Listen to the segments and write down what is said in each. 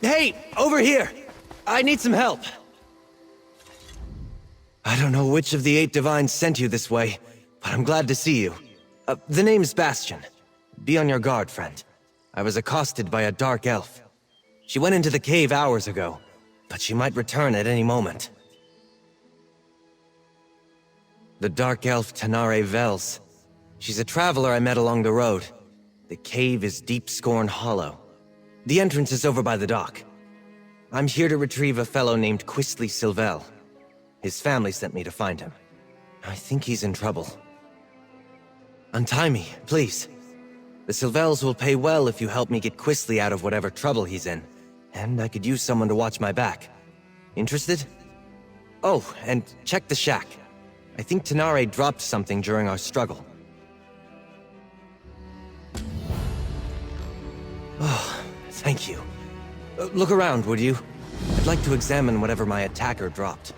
Hey, over here! I need some help. I don't know which of the 8 divines sent you this way, but I'm glad to see you. The name's Bastion. Be on your guard, friend. I was accosted by a dark elf. She went into the cave hours ago, but she might return at any moment. The dark elf Tanare Vels. She's a traveler I met along the road. The cave is Deep Scorn Hollow. The entrance is over by the dock. I'm here to retrieve a fellow named Quistley Silvel. His family sent me to find him. I think he's in trouble. Untie me, please. The Silvels will pay well if you help me get Quistley out of whatever trouble he's in. And I could use someone to watch my back. Interested? Oh, and check the shack. I think Tanare dropped something during our struggle. Oh, thank you. Look around, would you? I'd like to examine whatever my attacker dropped.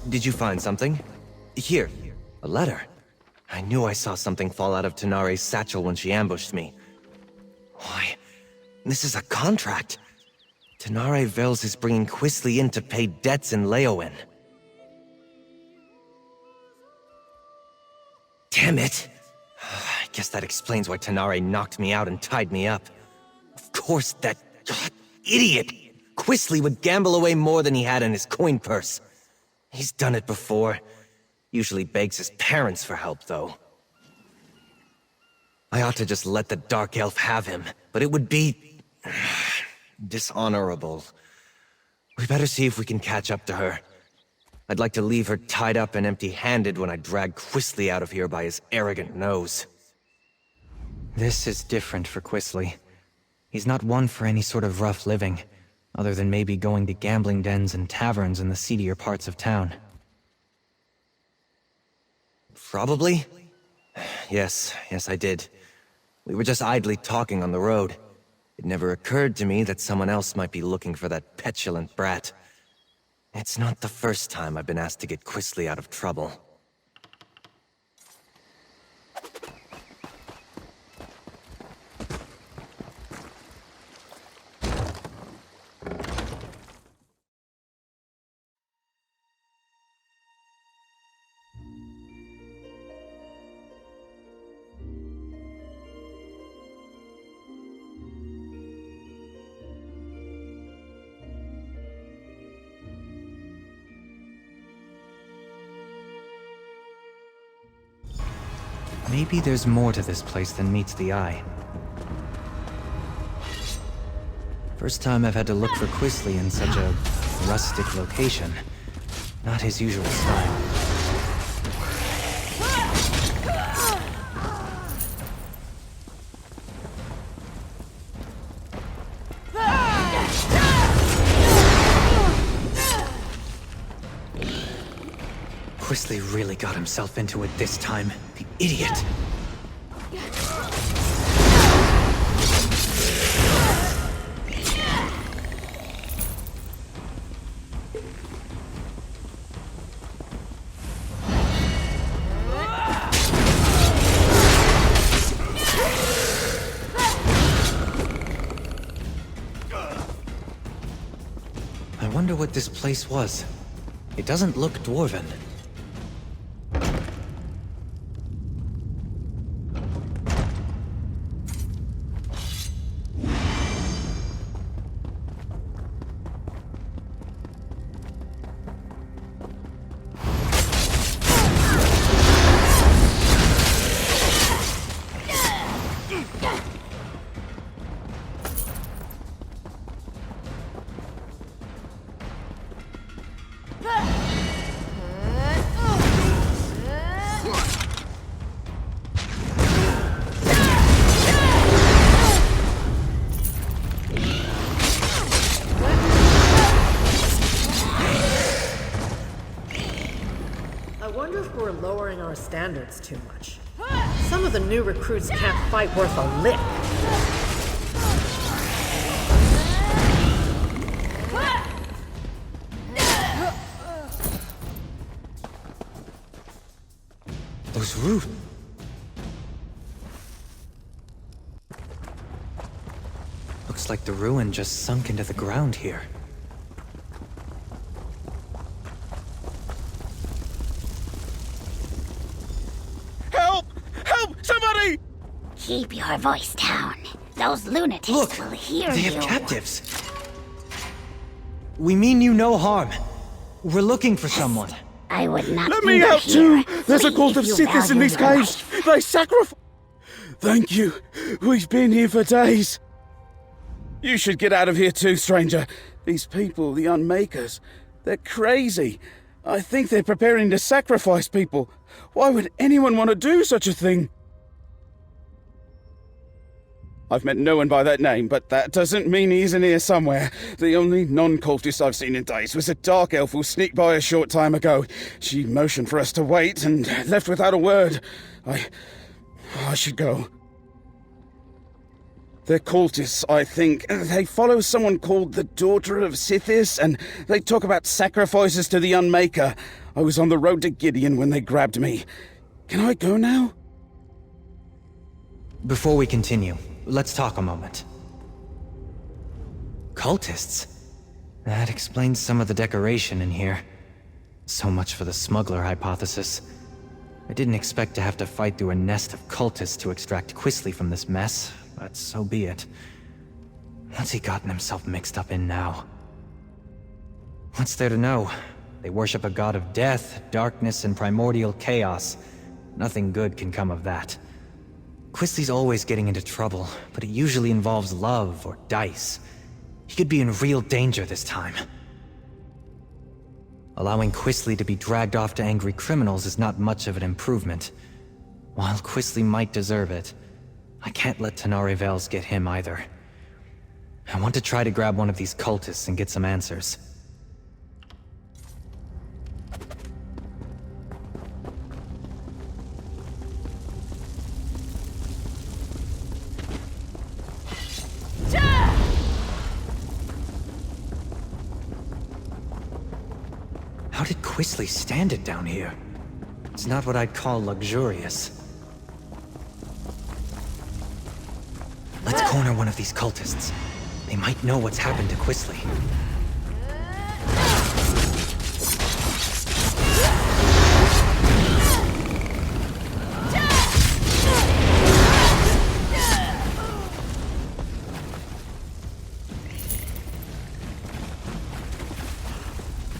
Did you find something? Here, a letter. I knew I saw something fall out of Tanare's satchel when she ambushed me. Why, this is a contract. Tanare Vels is bringing Quistley in to pay debts in Leowen. Damn it! I guess that explains why Tanare knocked me out and tied me up. Of course, that idiot Quistley would gamble away more than he had in his coin purse. He's done it before. Usually begs his parents for help, though. I ought to just let the Dark Elf have him, but it would be dishonorable. We better see if we can catch up to her. I'd like to leave her tied up and empty-handed when I drag Quistley out of here by his arrogant nose. This is different for Quistley. He's not one for any sort of rough living, other than maybe going to gambling dens and taverns in the seedier parts of town. Probably? Yes, I did. We were just idly talking on the road. It never occurred to me that someone else might be looking for that petulant brat. It's not the first time I've been asked to get Quistley out of trouble. Maybe there's more to this place than meets the eye. First time I've had to look for Quistley in such a rustic location. Not his usual style. Quistley really got himself into it this time. The idiot! I wonder what this place was. It doesn't look dwarven. Standards too much. Some of the new recruits can't fight worth a lick. root. Looks like the ruin just sunk into the ground here. Help! Help! Somebody! Keep your voice down. Those lunatics Look, will hear they you. have captives. We mean you no harm. We're looking for someone. I would not Let be me out here. too! There's a Flee cult if of you Sithis in value these your caves! life. They sacrifice. Thank you. We've been here for days. You should get out of here too, stranger. These people, the Unmakers, they're crazy. I think they're preparing to sacrifice people. Why would anyone want to do such a thing? I've met no one by that name, but that doesn't mean he isn't here somewhere. The only non-cultist I've seen in days was a dark elf who sneaked by a short time ago. She motioned for us to wait and left without a word. I should go. They're cultists, I think. They follow someone called the Daughter of Sithis, and they talk about sacrifices to the Unmaker. I was on the road to Gideon when they grabbed me. Can I go now? Before we continue, let's talk a moment. Cultists? That explains some of the decoration in here. So much for the smuggler hypothesis. I didn't expect to have to fight through a nest of cultists to extract Quisley from this mess, but so be it. What's he gotten himself mixed up in now? What's there to know? They worship a god of death, darkness, and primordial chaos. Nothing good can come of that. Quisley's always getting into trouble, but it usually involves love or dice. He could be in real danger this time. Allowing Quisley to be dragged off to angry criminals is not much of an improvement. While Quisley might deserve it, I can't let Tanare Vels get him either. I want to try to grab one of these cultists and get some answers. How did Quisley stand it down here? It's not what I'd call luxurious. Let's corner one of these cultists. They might know what's happened to Quisley.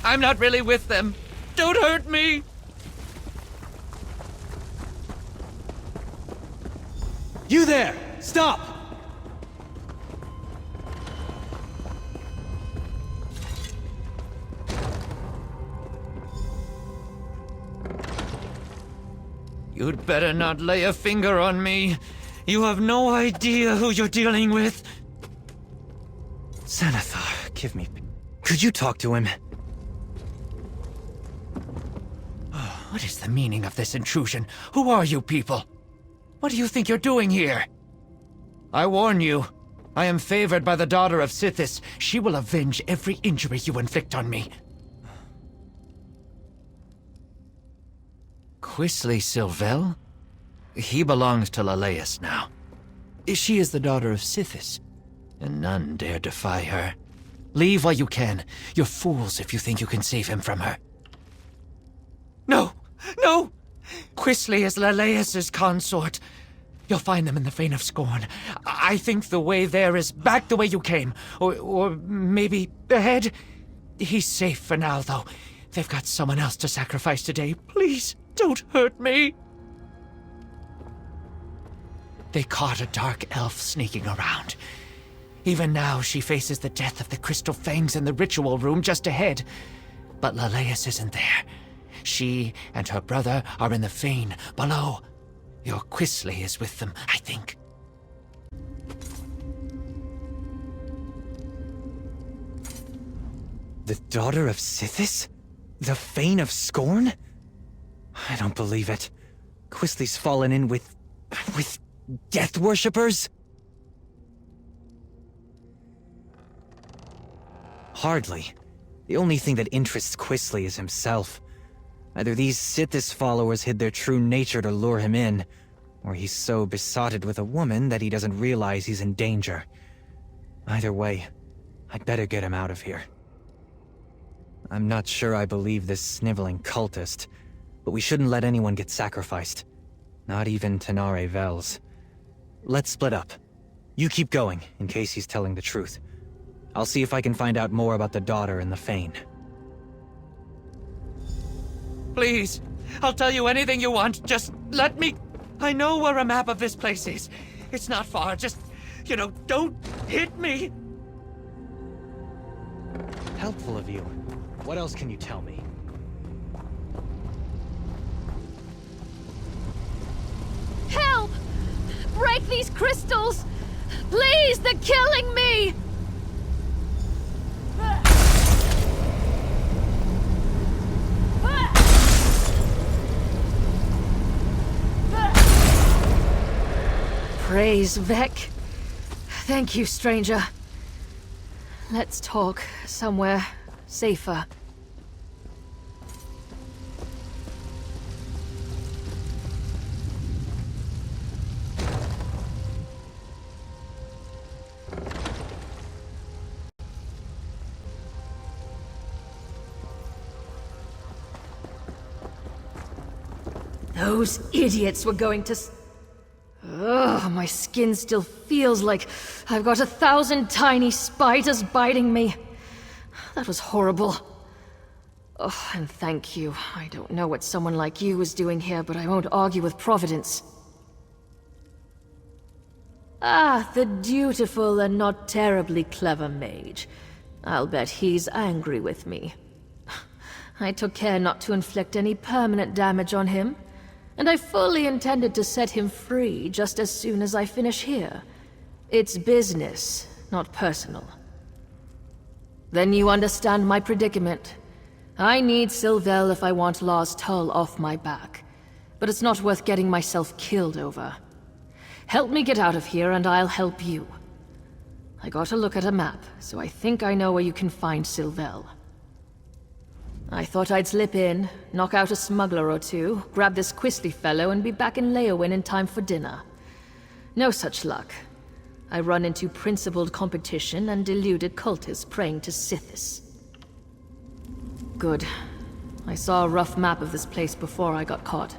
I'm not really with them. Don't hurt me! You there! Stop! You'd better not lay a finger on me. You have no idea who you're dealing with. Xanathar, give me... Could you talk to him? What is the meaning of this intrusion? Who are you people? What do you think you're doing here? I warn you, I am favored by the daughter of Sithis. She will avenge every injury you inflict on me. Quisley Sylvel? He belongs to Laleus now. She is the daughter of Sithis, and none dare defy her. Leave while you can. You're fools if you think you can save him from her. No! No! Quisley is Laleus's consort. You'll find them in the Fane of Scorn. I think the way there is back the way you came. Or maybe ahead. He's safe for now, though. They've got someone else to sacrifice today. Please, don't hurt me. They caught a dark elf sneaking around. Even now, she faces the death of the Crystal Fangs in the ritual room just ahead. But Laleus isn't there. She and her brother are in the Fane below. Your Quisley is with them, I think. The daughter of Sithis? The Fane of Scorn? I don't believe it. Quisley's fallen in with death worshippers? Hardly. The only thing that interests Quisley is himself. Either these Sithis followers hid their true nature to lure him in, or he's so besotted with a woman that he doesn't realize he's in danger. Either way, I'd better get him out of here. I'm not sure I believe this sniveling cultist, but we shouldn't let anyone get sacrificed. Not even Tenare Vels. Let's split up. You keep going, in case he's telling the truth. I'll see if I can find out more about the daughter and the Fane. Please, I'll tell you anything you want. Just let me... I know where a map of this place is. It's not far. Just, don't hit me. Helpful of you. What else can you tell me? Help! Break these crystals! Please, they're killing me! Praise Vec. Thank you, stranger. Let's talk somewhere safer. Those idiots were going to... Ugh, my skin still feels like I've got 1,000 tiny spiders biting me. That was horrible. Oh, and thank you. I don't know what someone like you is doing here, but I won't argue with Providence. Ah, the dutiful and not terribly clever mage. I'll bet he's angry with me. I took care not to inflict any permanent damage on him, and I fully intended to set him free just as soon as I finish here. It's business, not personal. Then you understand my predicament. I need Sylvel if I want Law's Tull off my back, but it's not worth getting myself killed over. Help me get out of here and I'll help you. I got a look at a map, so I think I know where you can find Sylvel. I thought I'd slip in, knock out a smuggler or two, grab this Quisley fellow, and be back in Leowin in time for dinner. No such luck. I run into principled competition and deluded cultists praying to Sithis. Good. I saw a rough map of this place before I got caught,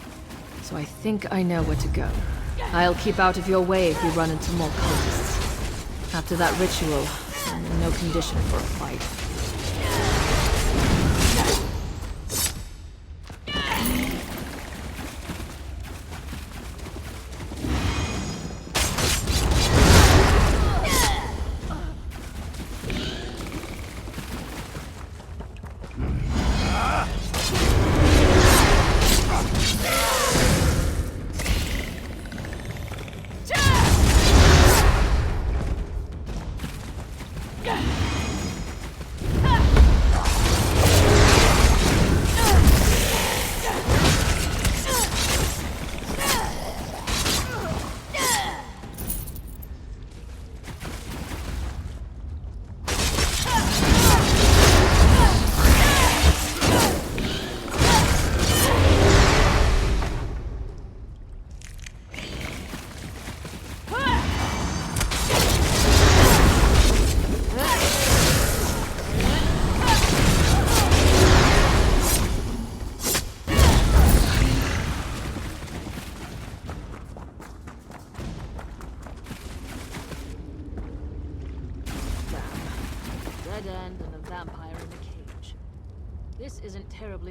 so I think I know where to go. I'll keep out of your way if you run into more cultists. After that ritual, I'm in no condition for a fight.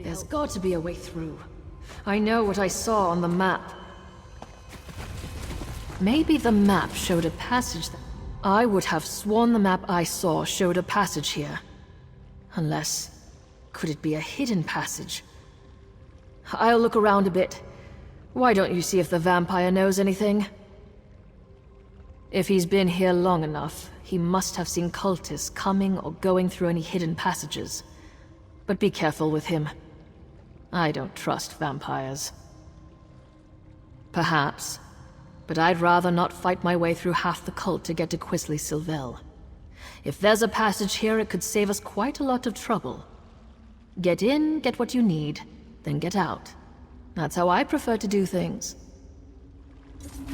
There's got to be a way through. I know what I saw on the map. Maybe the map showed a passage that... I would have sworn the map I saw showed a passage here. Unless... could it be a hidden passage? I'll look around a bit. Why don't you see if the vampire knows anything? If he's been here long enough, he must have seen cultists coming or going through any hidden passages. But be careful with him. I don't trust vampires. Perhaps. But I'd rather not fight my way through half the cult to get to Quisley Sylvel. If there's a passage here, it could save us quite a lot of trouble. Get in, get what you need, then get out. That's how I prefer to do things.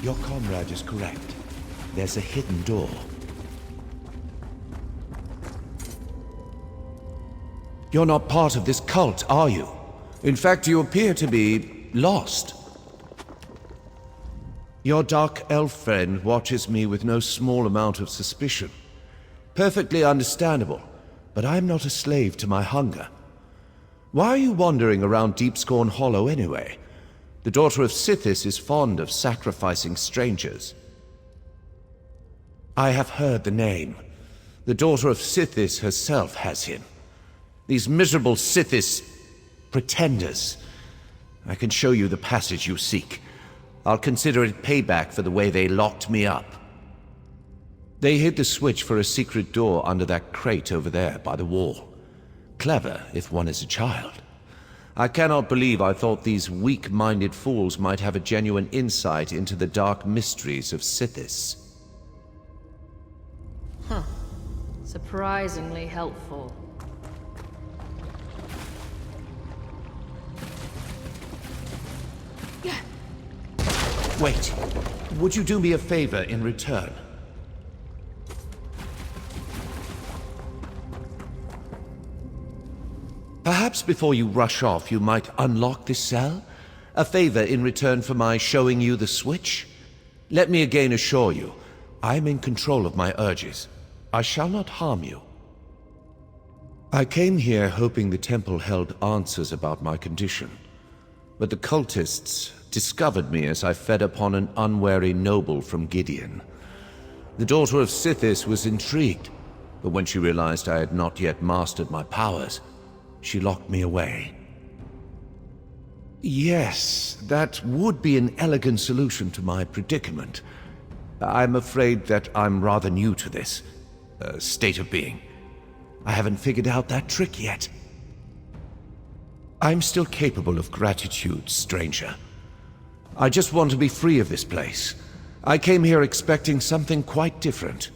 Your comrade is correct. There's a hidden door. You're not part of this cult, are you? In fact, you appear to be lost. Your dark elf friend watches me with no small amount of suspicion. Perfectly understandable, but I'm not a slave to my hunger. Why are you wandering around Deepscorn Hollow anyway? The daughter of Sithis is fond of sacrificing strangers. I have heard the name. The daughter of Sithis herself has him. These miserable Sithis pretenders. I can show you the passage you seek. I'll consider it payback for the way they locked me up. They hid the switch for a secret door under that crate over there by the wall. Clever, if one is a child. I cannot believe I thought these weak-minded fools might have a genuine insight into the dark mysteries of Sithis. Huh. Surprisingly helpful. Wait. Would you do me a favor in return? Perhaps before you rush off, you might unlock this cell? A favor in return for my showing you the switch? Let me again assure you, I'm in control of my urges. I shall not harm you. I came here hoping the temple held answers about my condition. But the cultists discovered me as I fed upon an unwary noble from Gideon. The daughter of Sithis was intrigued, but when she realized I had not yet mastered my powers, she locked me away. Yes, that would be an elegant solution to my predicament. I'm afraid that I'm rather new to this state of being. I haven't figured out that trick yet. I'm still capable of gratitude, stranger. I just want to be free of this place. I came here expecting something quite different.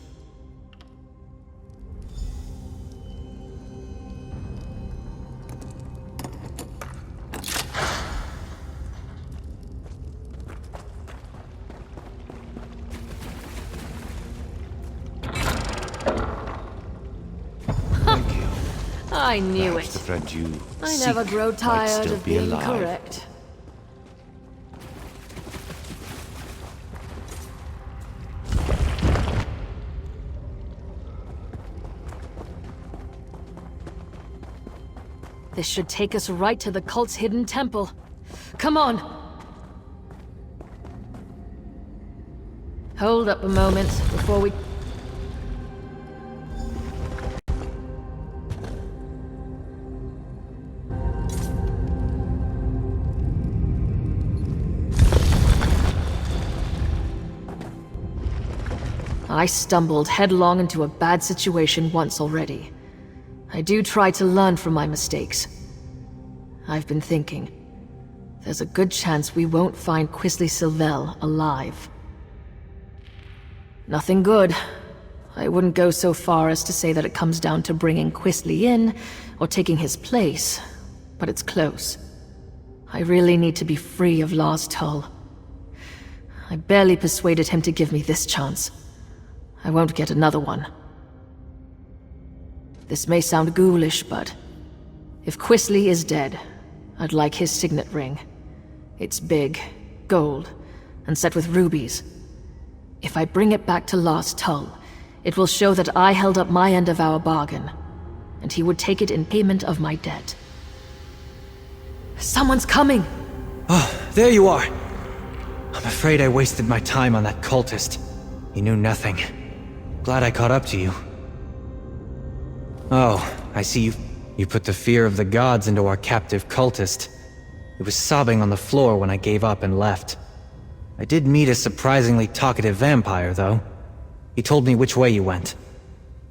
Thank you. I knew Perhaps the it. friend you I never seek grow might tired still of be being alive. correct. This should take us right to the cult's hidden temple. Come on! Hold up a moment before we... I stumbled headlong into a bad situation once already. I do try to learn from my mistakes. I've been thinking. There's a good chance we won't find Quisley Sylvel alive. Nothing good. I wouldn't go so far as to say that it comes down to bringing Quisley in, or taking his place, but it's close. I really need to be free of Lars Tull. I barely persuaded him to give me this chance. I won't get another one. This may sound ghoulish, but if Quisley is dead, I'd like his signet ring. It's big, gold, and set with rubies. If I bring it back to Lars Tull, it will show that I held up my end of our bargain, and he would take it in payment of my debt. Someone's coming! Oh, there you are! I'm afraid I wasted my time on that cultist. He knew nothing. Glad I caught up to you. Oh, I see you put the fear of the gods into our captive cultist. It was sobbing on the floor when I gave up and left. I did meet a surprisingly talkative vampire, though. He told me which way you went.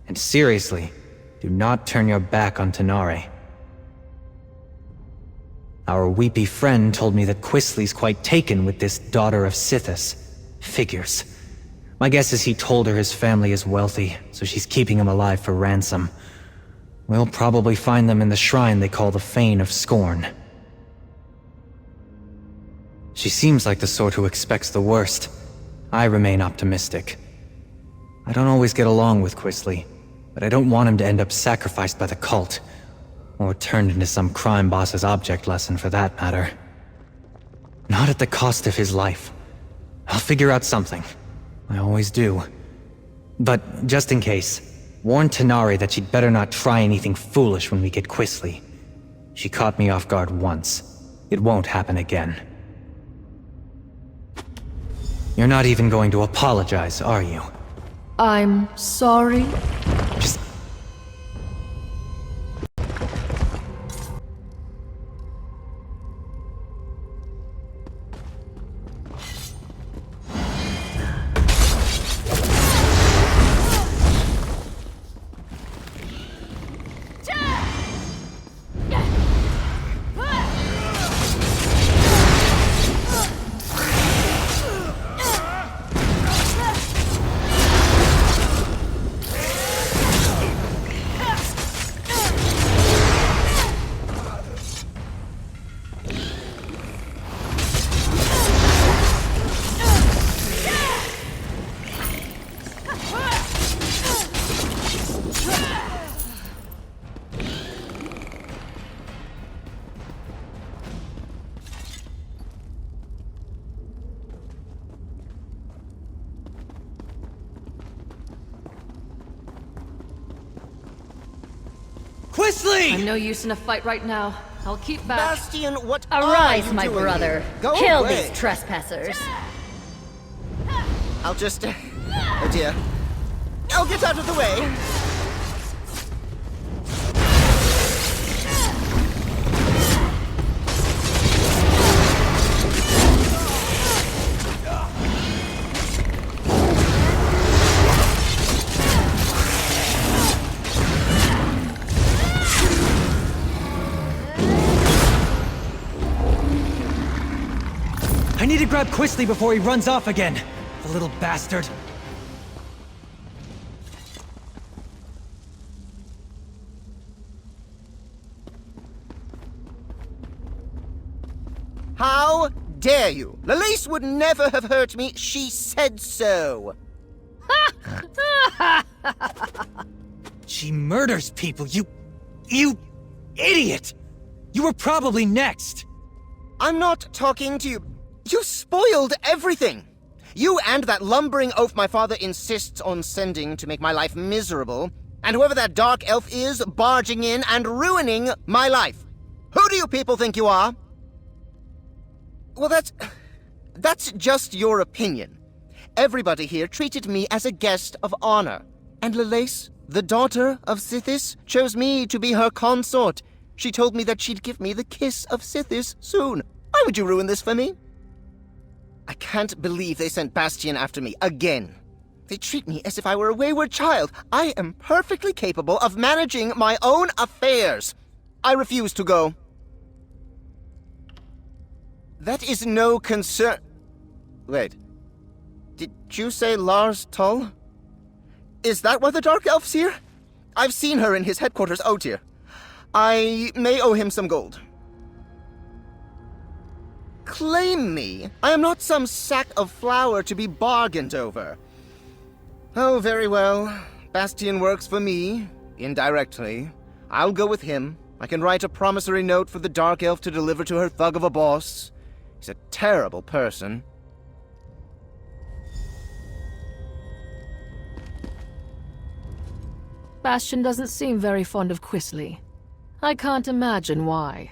And seriously, do not turn your back on Tanare. Our weepy friend told me that Quisley's quite taken with this daughter of Sithis. Figures. My guess is he told her his family is wealthy, so she's keeping him alive for ransom. We'll probably find them in the shrine they call the Fane of Scorn. She seems like the sort who expects the worst. I remain optimistic. I don't always get along with Quisley, but I don't want him to end up sacrificed by the cult. Or turned into some crime boss's object lesson, for that matter. Not at the cost of his life. I'll figure out something. I always do. But just in case, warn Tanare that she'd better not try anything foolish when we get Quisley. She caught me off guard once. It won't happen again. You're not even going to apologize, are you? I'm sorry? Just... Quisley! I'm no use in a fight right now. I'll keep back. Bastion, what are Arise, you my doing brother. here? Go Kill away. these trespassers. I'll just... oh dear. I'll get out of the way. I need to grab Quisley before he runs off again. The little bastard. How dare you? Lalise would never have hurt me. She said so. She murders people, you idiot! You were probably next! I'm not talking to you. You spoiled everything. You and that lumbering oaf my father insists on sending to make my life miserable, and whoever that dark elf is barging in and ruining my life. Who do you people think you are? Well, that's just your opinion. Everybody here treated me as a guest of honor, and Lalise, the daughter of Sithis, chose me to be her consort. She told me that she'd give me the kiss of Sithis soon. Why would you ruin this for me? I can't believe they sent Bastion after me again. They treat me as if I were a wayward child. I am perfectly capable of managing my own affairs. I refuse to go. That is no concern... Wait. Did you say Lars Tull? Is that why the Dark Elf's here? I've seen her in his headquarters out here. I may owe him some gold. Claim me. I am not some sack of flour to be bargained over. Oh, very well. Bastion works for me, indirectly. I'll go with him. I can write a promissory note for the Dark Elf to deliver to her thug of a boss. He's a terrible person. Bastion doesn't seem very fond of Quisley. I can't imagine why.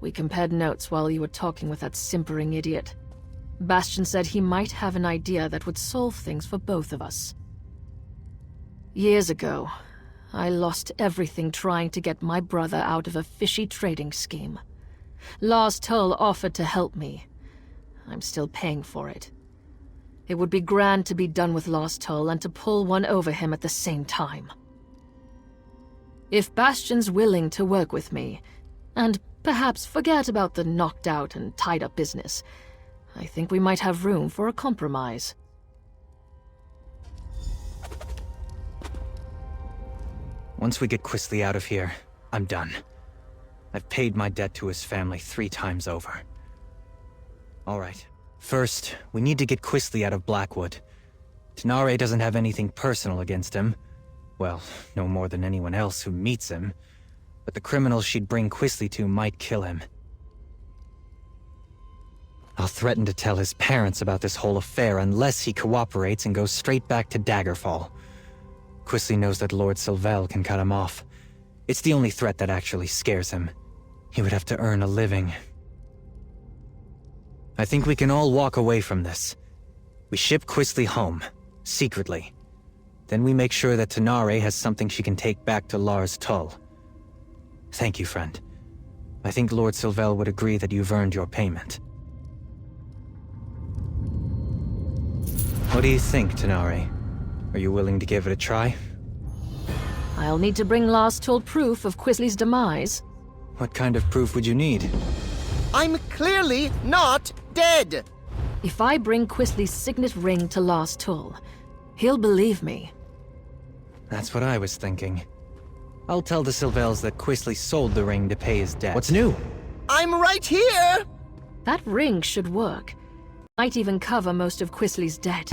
We compared notes while you were talking with that simpering idiot. Bastion said he might have an idea that would solve things for both of us. Years ago, I lost everything trying to get my brother out of a fishy trading scheme. Lars Tull offered to help me. I'm still paying for it. It would be grand to be done with Lars Tull and to pull one over him at the same time. If Bastion's willing to work with me, and perhaps forget about the knocked out and tied up business, I think we might have room for a compromise. Once we get Quisley out of here, I'm done. I've paid my debt to his family 3 times over. Alright. First, we need to get Quisly out of Blackwood. Tanare doesn't have anything personal against him. Well, no more than anyone else who meets him. But the criminals she'd bring Quisly to might kill him. I'll threaten to tell his parents about this whole affair unless he cooperates and goes straight back to Daggerfall. Quisly knows that Lord Sylvel can cut him off. It's the only threat that actually scares him. He would have to earn a living. I think we can all walk away from this. We ship Quisly home, secretly. Then we make sure that Tanare has something she can take back to Lars Tull. Thank you, friend. I think Lord Sylvel would agree that you've earned your payment. What do you think, Tanare? Are you willing to give it a try? I'll need to bring Lars Tull proof of Quisly's demise. What kind of proof would you need? I'm clearly not dead! If I bring Quisly's signet ring to Lars Tull, he'll believe me. That's what I was thinking. I'll tell the Sylvels that Quisly sold the ring to pay his debt. What's new? I'm right here! That ring should work. Might even cover most of Quisly's debt.